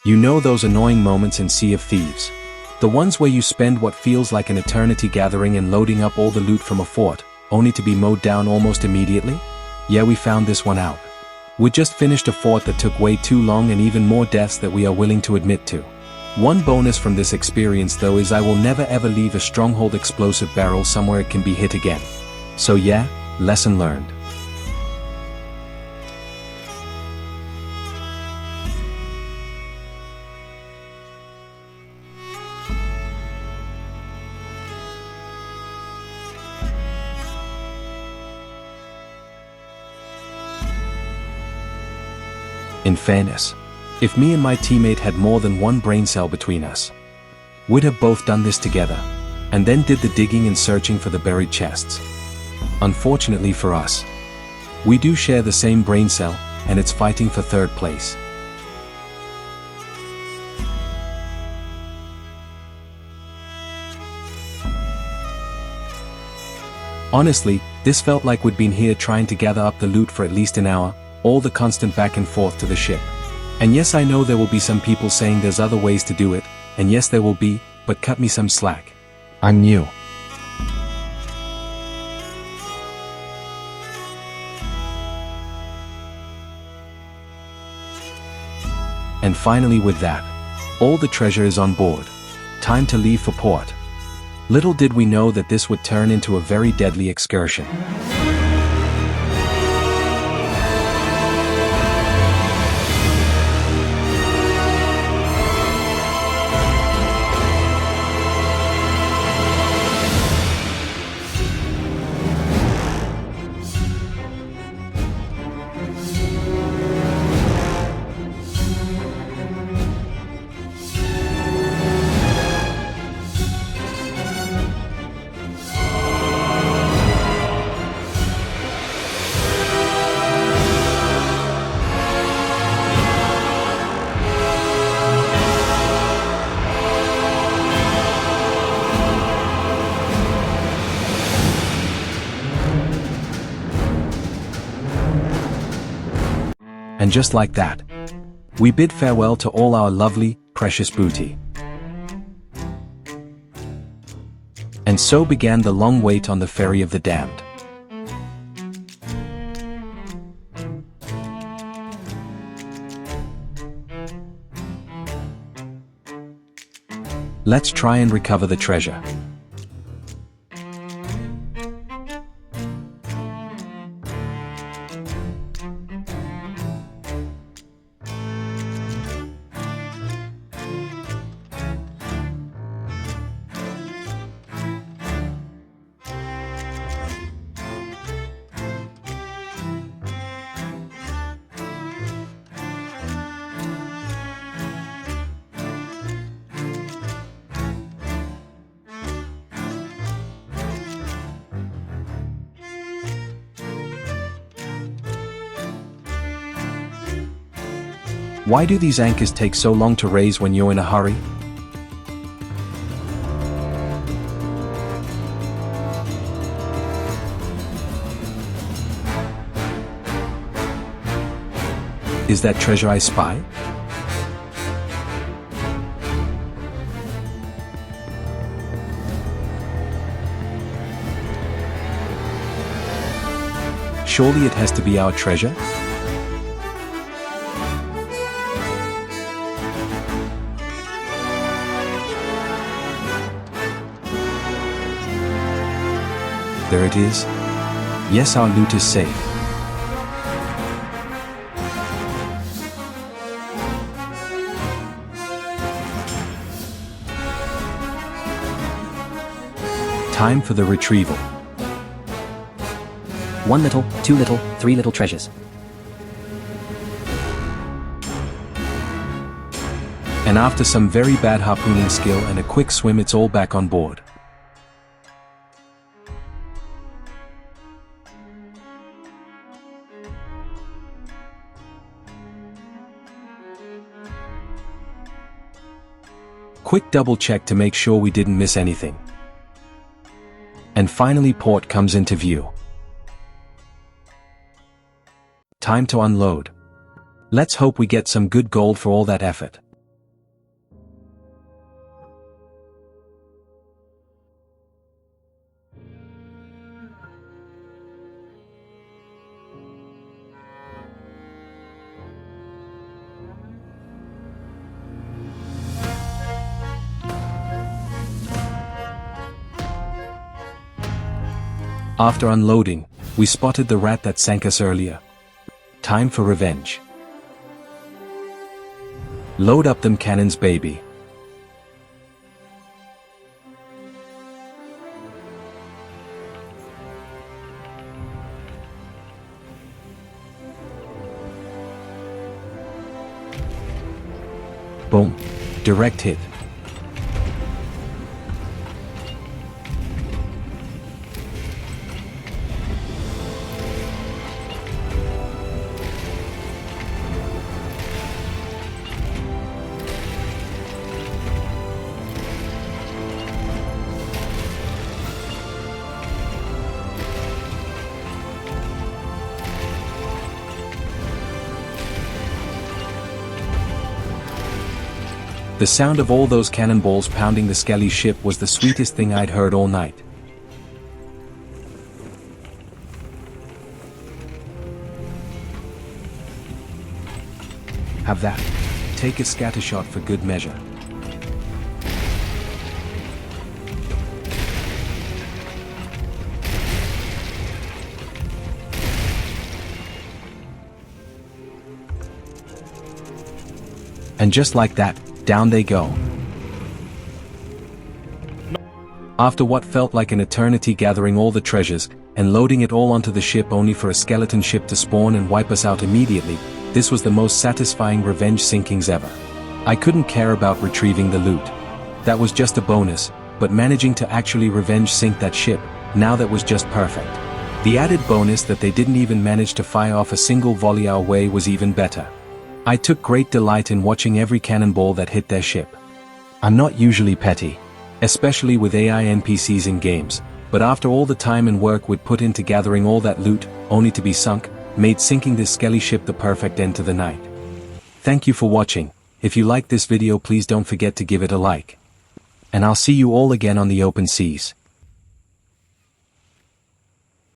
You know those annoying moments in Sea of Thieves. The ones where you spend what feels like an eternity gathering and loading up all the loot from a fort, only to be mowed down almost immediately? Yeah, we found this one out. We just finished a fort that took way too long and even more deaths that we are willing to admit to. One bonus from this experience though is I will never ever leave a stronghold explosive barrel somewhere it can be hit again. So yeah, lesson learned. In fairness, if me and my teammate had more than one brain cell between us, we'd have both done this together, and then did the digging and searching for the buried chests. Unfortunately for us, we do share the same brain cell, and it's fighting for third place. Honestly, this felt like we'd been here trying to gather up the loot for at least an hour, all the constant back and forth to the ship. And yes, I know there will be some people saying there's other ways to do it, and yes there will be, but cut me some slack. I'm new. And finally with that, all the treasure is on board. Time to leave for port. Little did we know that this would turn into a very deadly excursion. And just like that, we bid farewell to all our lovely, precious booty. And so began the long wait on the ferry of the damned. Let's try and recover the treasure. Why do these anchors take so long to raise when you're in a hurry? Is that treasure I spy? Surely it has to be our treasure? There it is. Yes, our loot is safe. Time for the retrieval. 1 little, 2 little, 3 little treasures. And after some very bad harpooning skill and a quick swim, it's all back on board. Quick double check to make sure we didn't miss anything. And finally port comes into view. Time to unload. Let's hope we get some good gold for all that effort. After unloading, we spotted the rat that sank us earlier. Time for revenge. Load up them cannons, baby. Boom. Direct hit. The sound of all those cannonballs pounding the skelly ship was the sweetest thing I'd heard all night. Have that. Take a scatter shot for good measure. And just like that, down they go. After what felt like an eternity gathering all the treasures, and loading it all onto the ship only for a skeleton ship to spawn and wipe us out immediately, this was the most satisfying revenge sinkings ever. I couldn't care about retrieving the loot. That was just a bonus, but managing to actually revenge sink that ship, now that was just perfect. The added bonus that they didn't even manage to fire off a single volley our way was even better. I took great delight in watching every cannonball that hit their ship. I'm not usually petty, especially with AI NPCs in games, but after all the time and work we'd put into gathering all that loot, only to be sunk, made sinking this skelly ship the perfect end to the night. Thank you for watching. If you liked this video, please don't forget to give it a like. And I'll see you all again on the open seas.